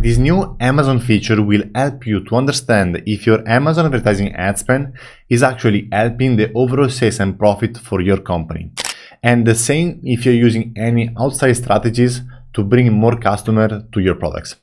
this new Amazon feature will help you to understand if your Amazon advertising ad spend is actually helping the overall sales and profit for your company. And the same if you're using any outside strategies to bring more customers to your products.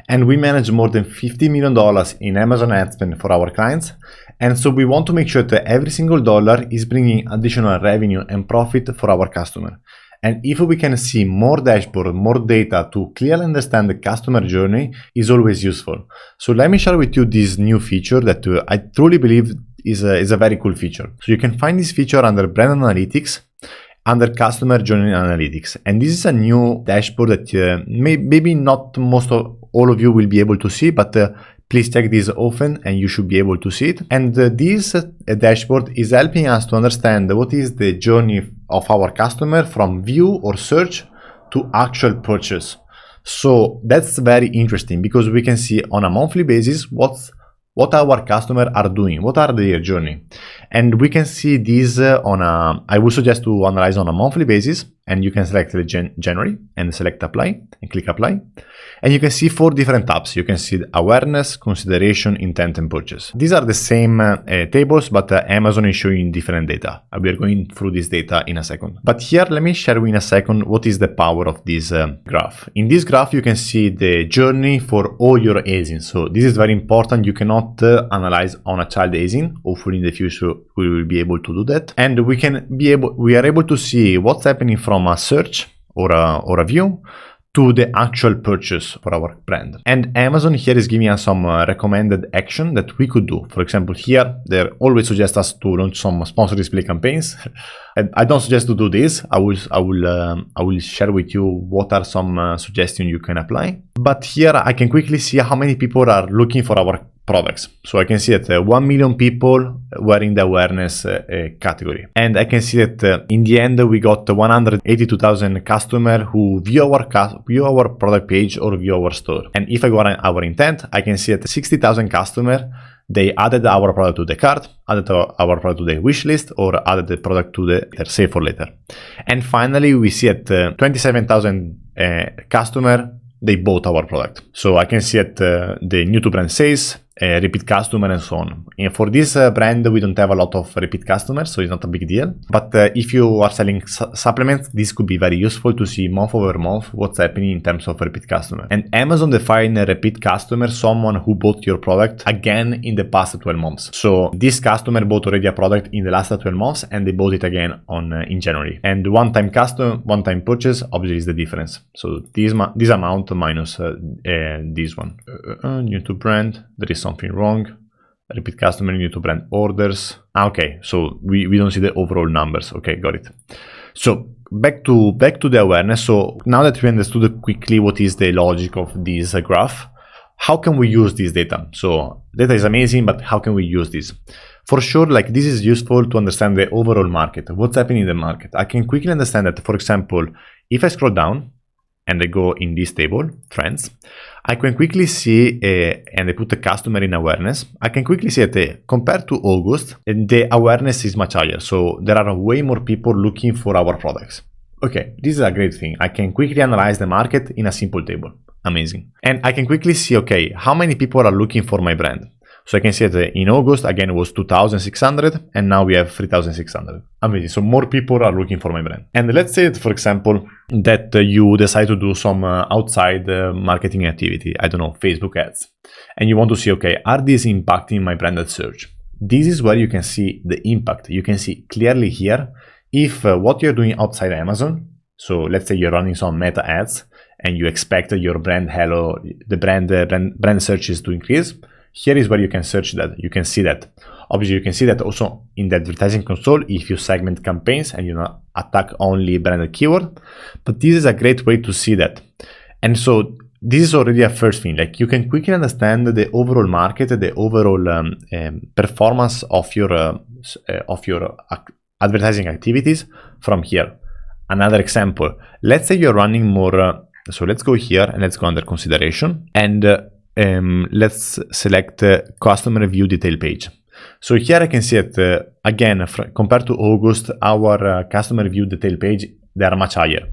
And we manage more than $50 million in Amazon ad spend for our clients. And so we want to make sure that every single dollar is bringing additional revenue and profit for our customer. And if we can see more dashboard, more data to clearly understand the customer journey is always useful. So let me share with you this new feature that I truly believe is a very cool feature. So you can find this feature under Brand Analytics, under Customer Journey Analytics. And this is a new dashboard that maybe not all of you will be able to see, but please check this often and you should be able to see it. And this dashboard is helping us to understand what is the journey of our customer from view or search to actual purchase. So that's very interesting because we can see on a monthly basis what our customers are doing, what are their journey. And we can see this I would suggest to analyze on a monthly basis, and you can select January and select apply and click apply. And you can see 4 different tabs. You can see awareness, consideration, intent, and purchase. These are the same tables, but Amazon is showing different data. We are going through this data in a second. But here, let me share with you in a second what is the power of this graph. In this graph, you can see the journey for all your ASINs. So this is very important. You cannot analyze on a child ASIN. Hopefully in the future, we will be able to do that. And we are able to see what's happening from a search or a view to the actual purchase for our brand. And Amazon here is giving us some recommended action that we could do. For example, here, they always suggest us to launch some sponsored display campaigns. And I don't suggest to do this. I will share with you what are some suggestions you can apply. But here I can quickly see how many people are looking for our products. So I can see that 1 million people were in the awareness category. And I can see that in the end, we got 182,000 customers who view our product page or view our store. And if I go on our intent, I can see that 60,000 customers, they added our product to the cart, added our product to the wish list, or added the product to their save for later. And finally, we see that 27,000 customers, they bought our product. So I can see that the new to brand sales, repeat customer and so on. And for this brand, we don't have a lot of repeat customers, so it's not a big deal. But if you are selling supplements, this could be very useful to see month over month what's happening in terms of repeat customer. And Amazon define a repeat customer, someone who bought your product again in the past 12 months. So this customer bought already a product in the last 12 months and they bought it again in January. And one-time purchase obviously is the difference. So this amount minus this one. New to brand, there is something wrong. Repeat customer, new to brand orders. Okay, so we don't see the overall numbers. Okay, got it. So back to the awareness. So now that we understood quickly what is the logic of this graph, how can we use this data? So data is amazing, but how can we use this? For sure, like this is useful to understand the overall market, what's happening in the market. I can quickly understand that, for example, if I scroll down and I go in this table, trends, I can quickly see, and I put the customer in awareness, I can quickly see that compared to August, the awareness is much higher. So there are way more people looking for our products. Okay, this is a great thing. I can quickly analyze the market in a simple table. Amazing. And I can quickly see, okay, how many people are looking for my brand? So I can see that in August, again, it was 2,600 and now we have 3,600. Amazing. So more people are looking for my brand. And let's say that, for example, that you decide to do some outside marketing activity, I don't know, Facebook ads. And you want to see, okay, are these impacting my branded search? This is where you can see the impact. You can see clearly here if what you're doing outside Amazon, so let's say you're running some meta ads and you expect your brand halo, the brand searches to increase. Here is where you can search that. You can see that. Obviously, you can see that also in the advertising console if you segment campaigns and you attack only branded keyword. But this is a great way to see that. And so this is already a first thing. Like you can quickly understand the overall market, the overall performance of your advertising activities from here. Another example. Let's say you're running more. So let's go here and let's go under consideration and let's select customer view detail page. So here I can see that again, compared to August, our customer view detail page, they are much higher.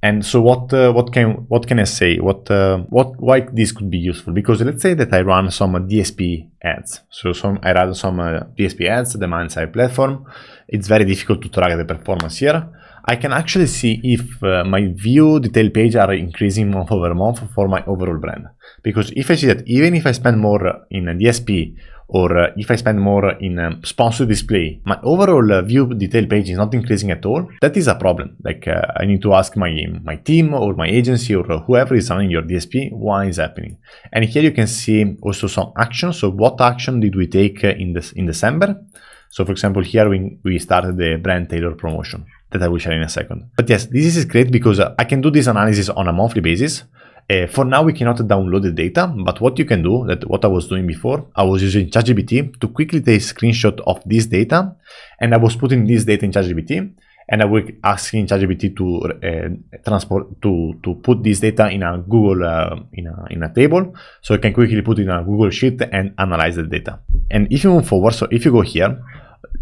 And so what can I say? Why this could be useful? Because let's say that I run some DSP ads. So I run some DSP ads, demand side platform. It's very difficult to track the performance here. I can actually see if my view detail page are increasing month over month for my overall brand. Because if I see that even if I spend more in a DSP or if I spend more in sponsored display, my overall view detail page is not increasing at all, that is a problem. Like I need to ask my team or my agency or whoever is running your DSP, why is happening? And here you can see also some action. So what action did we take in December? So for example, here we started the brand tailor promotion that I will share in a second. But yes, this is great because I can do this analysis on a monthly basis. For now, we cannot download the data, but what you can do, what I was doing before, I was using ChatGPT to quickly take a screenshot of this data, and I was putting this data in ChatGPT, and I was asking ChatGPT to put this data in a Google in a table, so I can quickly put it in a Google Sheet and analyze the data. And if you move forward, so if you go here,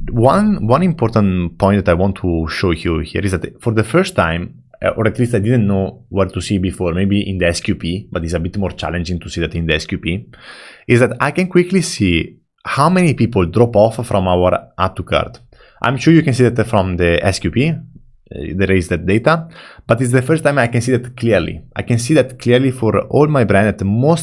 one important point that I want to show you here is that for the first time, or at least I didn't know where to see before, maybe in the SQP, but it's a bit more challenging to see that in the SQP, is that I can quickly see how many people drop off from our add to cart. I'm sure you can see that from the SQP, there is that data, but it's the first time I can see that clearly. I can see that clearly for all my brand that more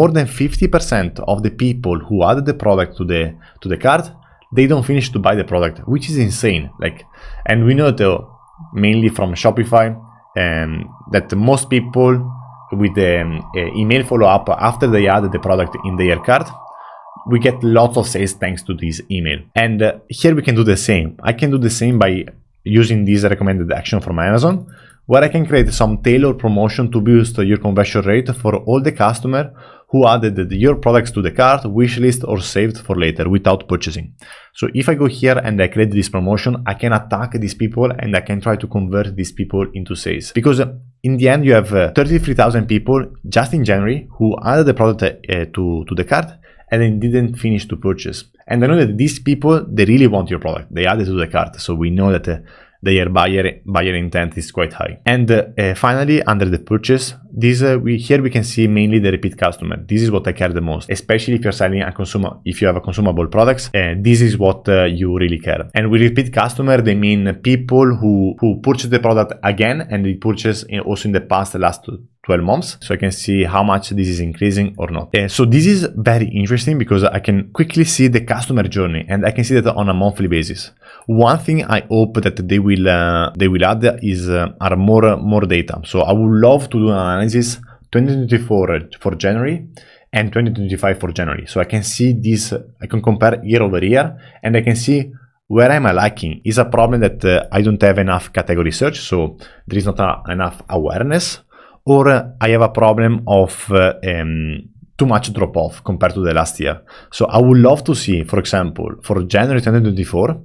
than 50% of the people who added the product to the cart, they don't finish to buy the product, which is insane. And we know that mainly from Shopify, that most people with the email follow-up after they add the product in their cart, we get lots of sales thanks to this email. And here we can do the same. I can do the same by using this recommended action from Amazon, where I can create some tailored promotion to boost your conversion rate for all the customers who added your products to the cart, wishlist, or saved for later without purchasing. So if I go here and I create this promotion, I can attack these people and I can try to convert these people into sales. Because in the end, you have 33,000 people just in January who added the product to the cart and then didn't finish to purchase. And I know that these people, they really want your product. They added to the cart. So we know that their buyer intent is quite high. And finally, under the purchase, here we can see mainly the repeat customer. This is what I care the most, especially if you're selling if you have a consumable products. This is what you really care. And with repeat customer, they mean people who purchase the product again and they purchase also in the last 12 months. So I can see how much this is increasing or not. So this is very interesting because I can quickly see the customer journey and I can see that on a monthly basis. One thing I hope that they will add is are more data. So I would love to do an analysis 2024 for January and 2025 for January. So I can see this, I can compare year over year and I can see where am I lacking. Is a problem that I don't have enough category search, so there is not enough awareness, or I have a problem of too much drop off compared to the last year. So I would love to see, for example, for January 2024,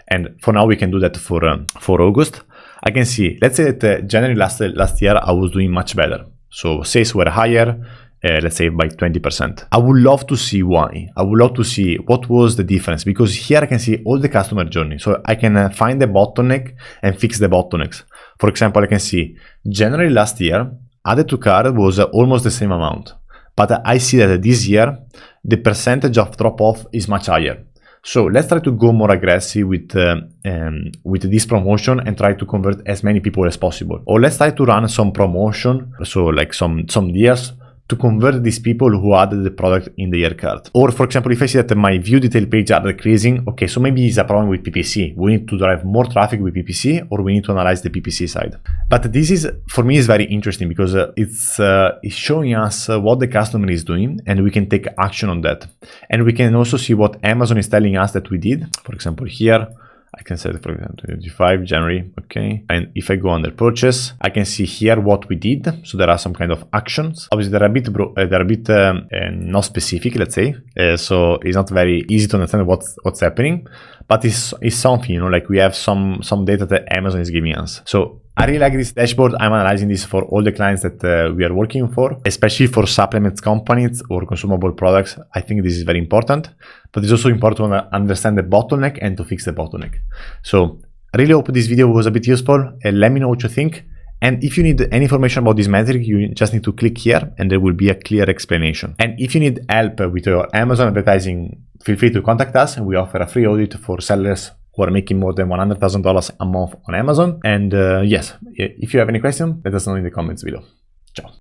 and for now we can do that for August. I can see, let's say that January last year I was doing much better. So sales were higher, let's say by 20%. I would love to see why. I would love to see what was the difference, because here I can see all the customer journey. So I can find the bottleneck and fix the bottlenecks. For example, I can see January last year, added to cart was almost the same amount. But I see that this year, the percentage of drop off is much higher. So let's try to go more aggressive with this promotion and try to convert as many people as possible. Or let's try to run some promotion, so like some deals to convert these people who added the product in their cart. Or for example, if I see that my view detail page are decreasing, okay, so maybe it's a problem with PPC. We need to drive more traffic with PPC, or we need to analyze the PPC side. But this is, for me, is very interesting because it's showing us what the customer is doing and we can take action on that. And we can also see what Amazon is telling us that we did. For example, here, I can set, for example, 25 January, okay. And if I go under purchase, I can see here what we did. So there are some kind of actions. Obviously, they're a bit not specific, let's say. So it's not very easy to understand what's happening. But it's something, you know, like we have some data that Amazon is giving us. So I really like this dashboard. I'm analyzing this for all the clients that we are working for, especially for supplements companies or consumable products. I think this is very important, but it's also important to understand the bottleneck and to fix the bottleneck. So I really hope this video was a bit useful. Let me know what you think. And if you need any information about this metric, you just need to click here and there will be a clear explanation. And if you need help with your Amazon advertising, feel free to contact us. We offer a free audit for sellers who are making more than $100,000 a month on Amazon. And yes, if you have any question, let us know in the comments below.